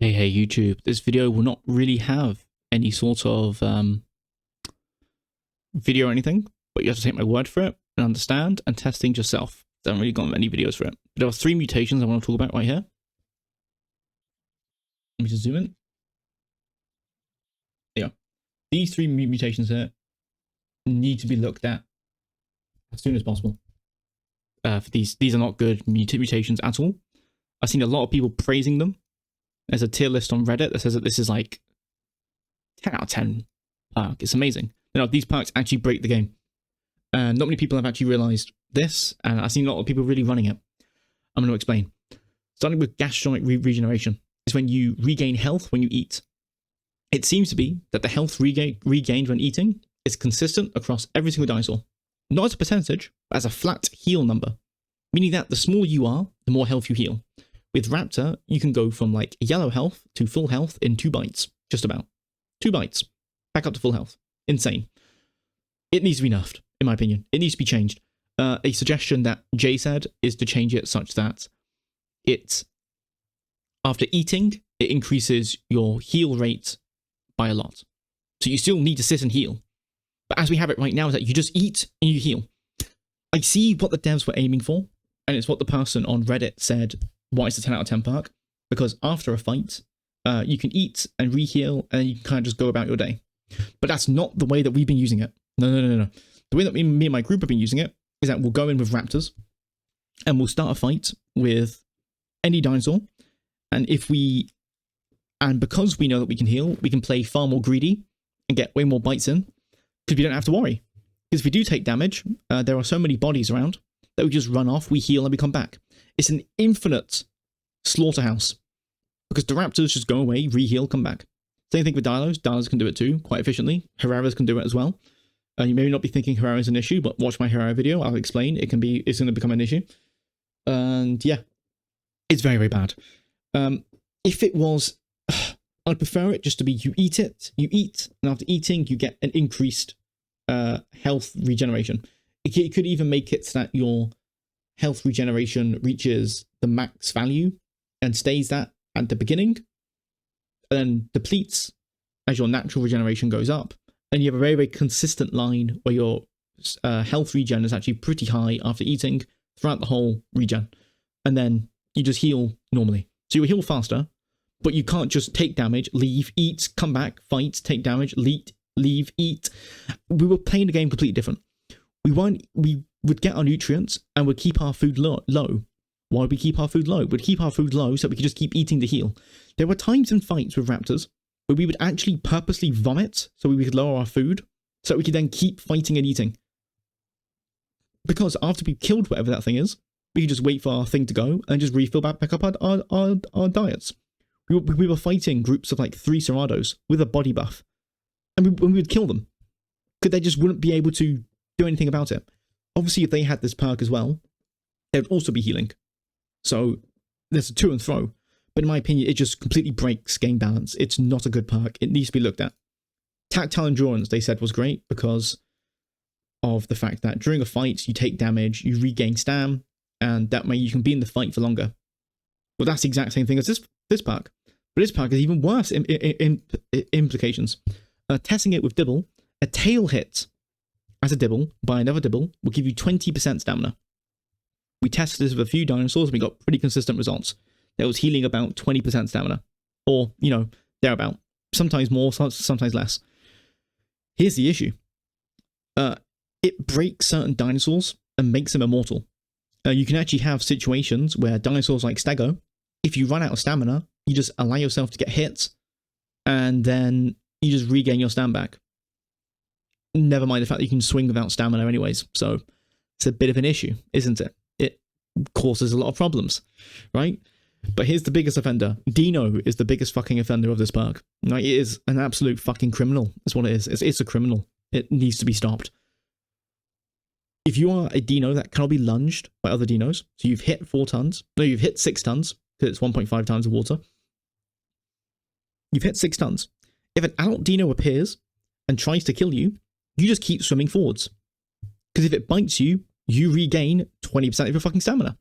Hey YouTube, this video will not really have any sort of video or anything, but you have to take my word for it and understand and test things yourself. I haven't really got any videos for it. But there are 3 mutations I want to talk about right here. Let me just zoom in. Yeah. These 3 mutations here need to be looked at as soon as possible. For these are not good mutations at all. I've seen a lot of people praising them. There's a tier list on Reddit that says that this is like 10 out of 10 perk. It's amazing. You know, these perks actually break the game. Not many people have actually realized this, and I've seen a lot of people really running it. I'm going to explain. Starting with gastronomic regeneration is when you regain health when you eat. It seems to be that the health regained when eating is consistent across every single dinosaur. Not as a percentage, but as a flat heal number. Meaning that the smaller you are, the more health you heal. With Raptor, you can go from like yellow health to full health in 2 bites. Just about. 2 bites. Back up to full health. Insane. It needs to be nerfed, in my opinion. It needs to be changed. A suggestion that Jay said is to change it such that it, after eating, it increases your heal rate by a lot. So you still need to sit and heal. But as we have it right now, is that you just eat and you heal. I see what the devs were aiming for, and it's what the person on Reddit said, why it's a 10 out of 10 perk, because after a fight, you can eat and re-heal, and you can kind of just go about your day. But that's not the way that we've been using it. No. The way that me and my group have been using it is that we'll go in with raptors, and we'll start a fight with any dinosaur, and because we know that we can heal, we can play far more greedy and get way more bites in, because we don't have to worry. Because if we do take damage, there are so many bodies around that we just run off, we heal, and we come back. It's an infinite slaughterhouse. Because the raptors just go away, re-heal, come back. Same thing with dinos. Dinos can do it too, quite efficiently. Herreras can do it as well. You may not be thinking Herrera is an issue, but watch my Herrera video. I'll explain. It's going to become an issue. And yeah, it's very, very bad. If it was, I'd prefer it just to be you eat, and after eating, you get an increased health regeneration. It could even make it so that your health regeneration reaches the max value and stays that at the beginning, and then depletes as your natural regeneration goes up. And you have a very, very consistent line where your health regen is actually pretty high after eating throughout the whole regen. And then you just heal normally. So you heal faster, but you can't just take damage, leave, eat, come back, fight, take damage, leave, eat. We were playing the game completely different. We would get our nutrients and would keep our food low. Why would we keep our food low? We'd keep our food low so we could just keep eating to heal. There were times in fights with raptors where we would actually purposely vomit so we could lower our food, so we could then keep fighting and eating. Because after we killed whatever that thing is, we could just wait for our thing to go and just refill back up our diets. We were fighting groups of like 3 Cerados with a body buff, and we would kill them, because they just wouldn't be able to do anything about it. Obviously, if they had this perk as well, they would also be healing. So there's a to and fro. But in my opinion, it just completely breaks game balance. It's not a good perk. It needs to be looked at. Tactile endurance, they said, was great because of the fact that during a fight, you take damage, you regain stam, and that way you can be in the fight for longer. Well, that's the exact same thing as this perk. But this perk is even worse in implications. Testing it with Dibble, a tail hit as a Dibble by another Dibble will give you 20% stamina. We tested this with a few dinosaurs and we got pretty consistent results. That was healing about 20% stamina. Or, thereabout. Sometimes more, sometimes less. Here's the issue. It breaks certain dinosaurs and makes them immortal. You can actually have situations where dinosaurs like Stego, if you run out of stamina, you just allow yourself to get hit, and then you just regain your stam back. Never mind the fact that you can swing without stamina anyways. So it's a bit of an issue, isn't it? It causes a lot of problems, right? But here's the biggest offender. Dino is the biggest fucking offender of this perk. Like, it is an absolute fucking criminal. That's what it is. It's a criminal. It needs to be stopped. If you are a dino that cannot be lunged by other dinos, so you've hit 4 tons, no, you've hit 6 tons, because it's 1.5 times the water. You've hit 6 tons. If an adult dino appears and tries to kill you, you just keep swimming forwards. Because if it bites you, you regain 20% of your fucking stamina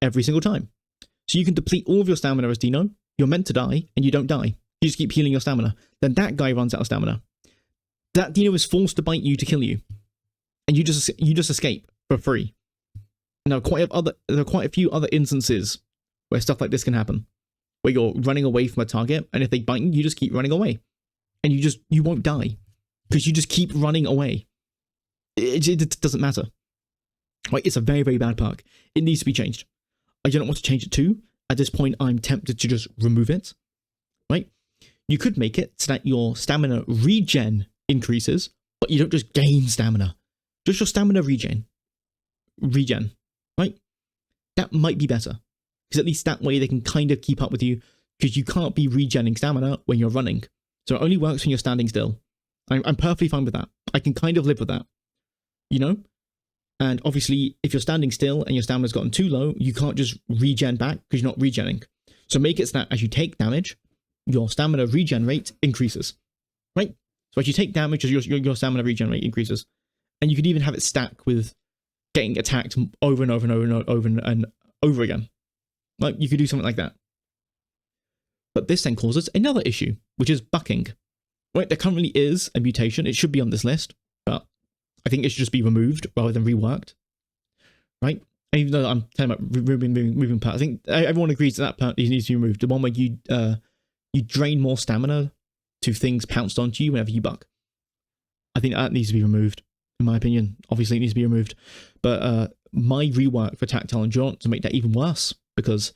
every single time. So you can deplete all of your stamina as Dino, you're meant to die and you don't die. You just keep healing your stamina. Then that guy runs out of stamina. That dino is forced to bite you to kill you, and you just escape for free. Now, there are quite a few other instances where stuff like this can happen, where you're running away from a target, and if they bite you, you just keep running away, and you won't die because you just keep running away. It doesn't matter. Right? It's a very, very bad perk. It needs to be changed. I don't know what to change it to. At this point, I'm tempted to just remove it. Right? You could make it so that your stamina regen increases, but you don't just gain stamina. Just your stamina regen. Right? That might be better. Because at least that way they can kind of keep up with you, because you can't be regenning stamina when you're running. So it only works when you're standing still. I'm perfectly fine with that. I can kind of live with that. You know? And obviously, if you're standing still and your stamina's gotten too low, you can't just regen back because you're not regenning. So make it so that as you take damage, your stamina regen rate increases. Right? So as you take damage, your stamina regen rate increases. And you could even have it stack with getting attacked over and over and over and over and over again. Like, you could do something like that. But this then causes another issue, which is bucking. Right? There currently is a mutation. It should be on this list, but I think it should just be removed rather than reworked. Right? And even though I'm talking about moving part, I think everyone agrees that part needs to be removed. The one where you drain more stamina to things pounced onto you whenever you buck. I think that needs to be removed, in my opinion. Obviously, it needs to be removed. But my rework for tactile endurance to make that even worse, because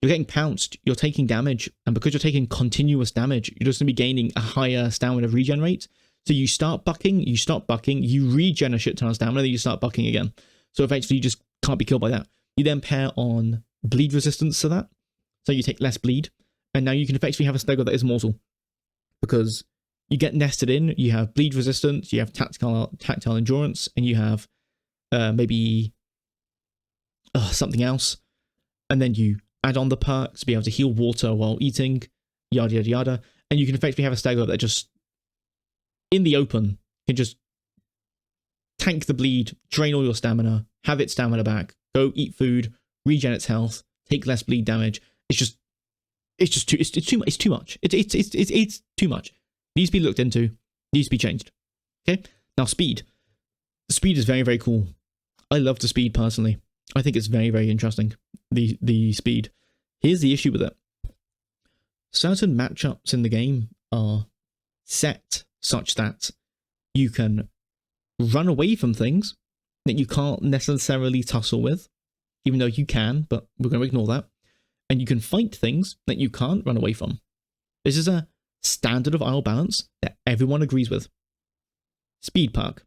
you're getting pounced, you're taking damage, and because you're taking continuous damage, you're just going to be gaining a higher stamina regen rate. So you start bucking, you regen a shit ton of stamina, then you start bucking again. So eventually you just can't be killed by that. You then pair on bleed resistance to that, so you take less bleed, and now you can effectively have a stego that is mortal. Because you get nested in, you have bleed resistance, you have tactile endurance, and you have maybe something else. And then you add on the perks to be able to heal water while eating, yada yada yada. And you can effectively have a stego that just, in the open, can just tank the bleed, drain all your stamina, have its stamina back, go eat food, regen its health, take less bleed damage. It's too much. It's too much. Needs to be looked into. Needs to be changed. Okay. Now speed. The speed is very, very cool. I love the speed personally. I think it's very, very interesting. The speed. Here's the issue with it. Certain matchups in the game are set such that you can run away from things that you can't necessarily tussle with, even though you can, but we're going to ignore that. And you can fight things that you can't run away from. This is a standard of aisle balance that everyone agrees with. Speed perk.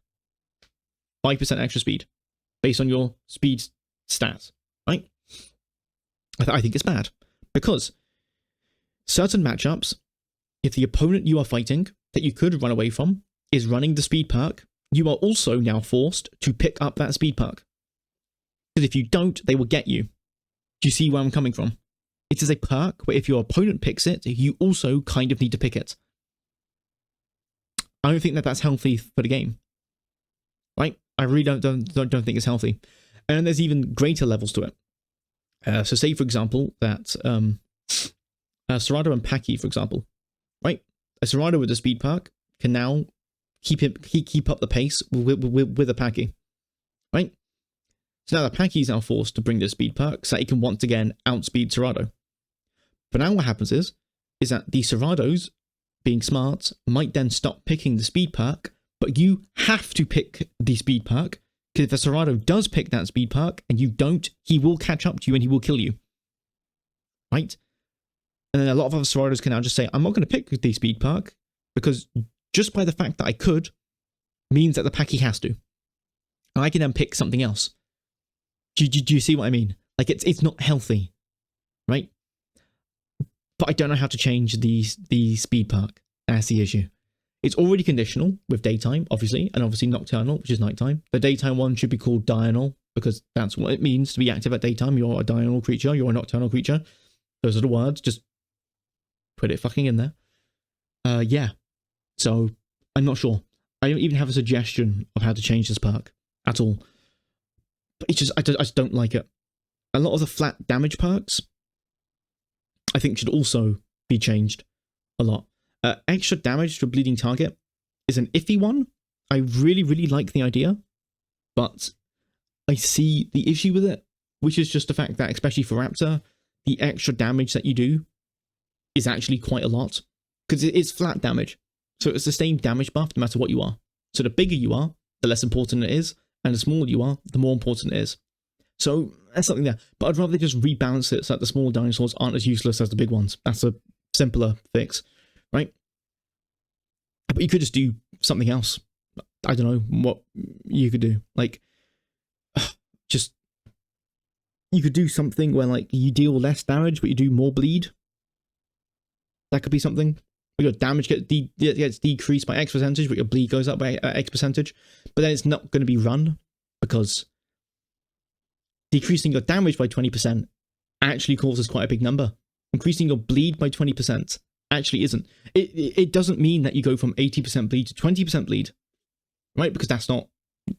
5% extra speed based on your speed stats, right? I think it's bad because certain matchups, if the opponent you are fighting that you could run away from is running the speed perk, you are also now forced to pick up that speed perk. Because if you don't, they will get you. Do you see where I'm coming from? It is a perk where if your opponent picks it, you also kind of need to pick it. I don't think that that's healthy for the game. Right? I really don't think it's healthy. And there's even greater levels to it. So say, for example, that Serrado and Paki, for example, right? A Serrado with a speed perk can now keep up the pace with a Paki, right? So now the Paki is now forced to bring the speed perk so that he can once again outspeed Serrado. But now what happens is that the Serrados, being smart, might then stop picking the speed perk, but you have to pick the speed perk, because if the Serrado does pick that speed perk and you don't, he will catch up to you and he will kill you. Right? And then a lot of other Serrados can now just say, I'm not going to pick the speed perk, because just by the fact that I could means that the Paki has to. And I can then pick something else. Do you see what I mean? Like, it's not healthy, right? But I don't know how to change the speed perk. That's the issue. It's already conditional with daytime, obviously, and obviously nocturnal, which is nighttime. The daytime one should be called diurnal, because that's what it means to be active at daytime. You're a diurnal creature, you're a nocturnal creature. Those are the words, just put it fucking in there. Yeah. So, I'm not sure. I don't even have a suggestion of how to change this perk at all. But it's just, I just don't like it. A lot of the flat damage perks I think should also be changed a lot. Extra damage to a bleeding target is an iffy one. I really, really like the idea, but I see the issue with it, which is just the fact that, especially for Raptor, the extra damage that you do is actually quite a lot, because it's flat damage. So it's the same damage buff no matter what you are. So the bigger you are, the less important it is, and the smaller you are, the more important it is. So that's something there. But I'd rather just rebalance it so that the small dinosaurs aren't as useless as the big ones. That's a simpler fix, right? But you could just do something else. I don't know what you could do. Like, just, you could do something where, like, you deal less damage, but you do more bleed. That could be something. Your damage gets decreased by X percentage, but your bleed goes up by X percentage. But then it's not going to be run, because decreasing your damage by 20% actually causes quite a big number. Increasing your bleed by 20% actually isn't. It doesn't mean that you go from 80% bleed to 20% bleed, right? Because that's not,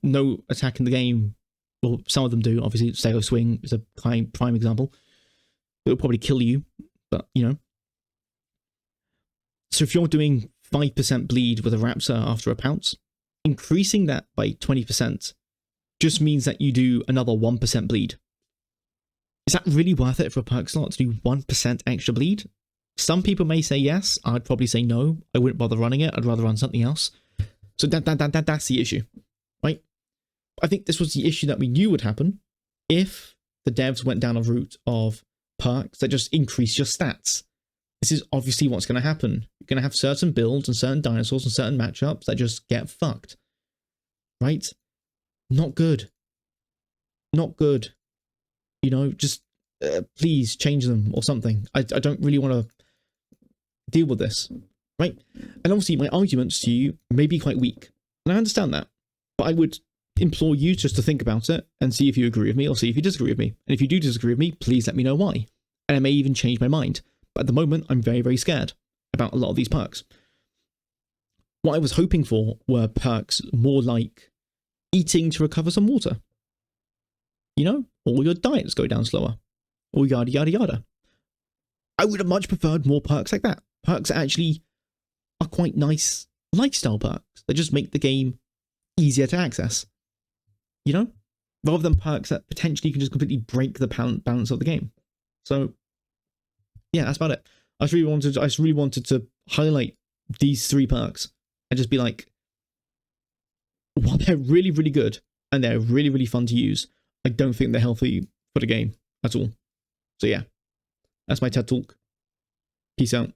no attack in the game, well, some of them do. Obviously, Stego Swing is a prime example. It'll probably kill you, but, you know. So if you're doing 5% bleed with a Raptor after a pounce, increasing that by 20% just means that you do another 1% bleed. Is that really worth it for a perk slot to do 1% extra bleed? Some people may say yes. I'd probably say no. I wouldn't bother running it. I'd rather run something else. So that's the issue, right? I think this was the issue that we knew would happen if the devs went down a route of perks that just increase your stats. This is obviously what's going to happen. You're going to have certain builds and certain dinosaurs and certain matchups that just get fucked, right? Not good. Not good. You know, just please change them or something. I don't really want to deal with this, right? And obviously my arguments to you may be quite weak, and I understand that, but I would implore you just to think about it and see if you agree with me or see if you disagree with me. And if you do disagree with me, please let me know why. And I may even change my mind. But at the moment, I'm very, very scared about a lot of these perks. What I was hoping for were perks more like eating to recover some water. You know, all your diets go down slower, or yada, yada, yada. I would have much preferred more perks like that. Perks that actually are quite nice lifestyle perks that just make the game easier to access. You know, rather than perks that potentially can just completely break the balance of the game. So, yeah, that's about it. I just really wanted to highlight these 3 perks and just be like, while they're really, really good and they're really, really fun to use, I don't think they're healthy for the game at all. So yeah, that's my TED Talk. Peace out.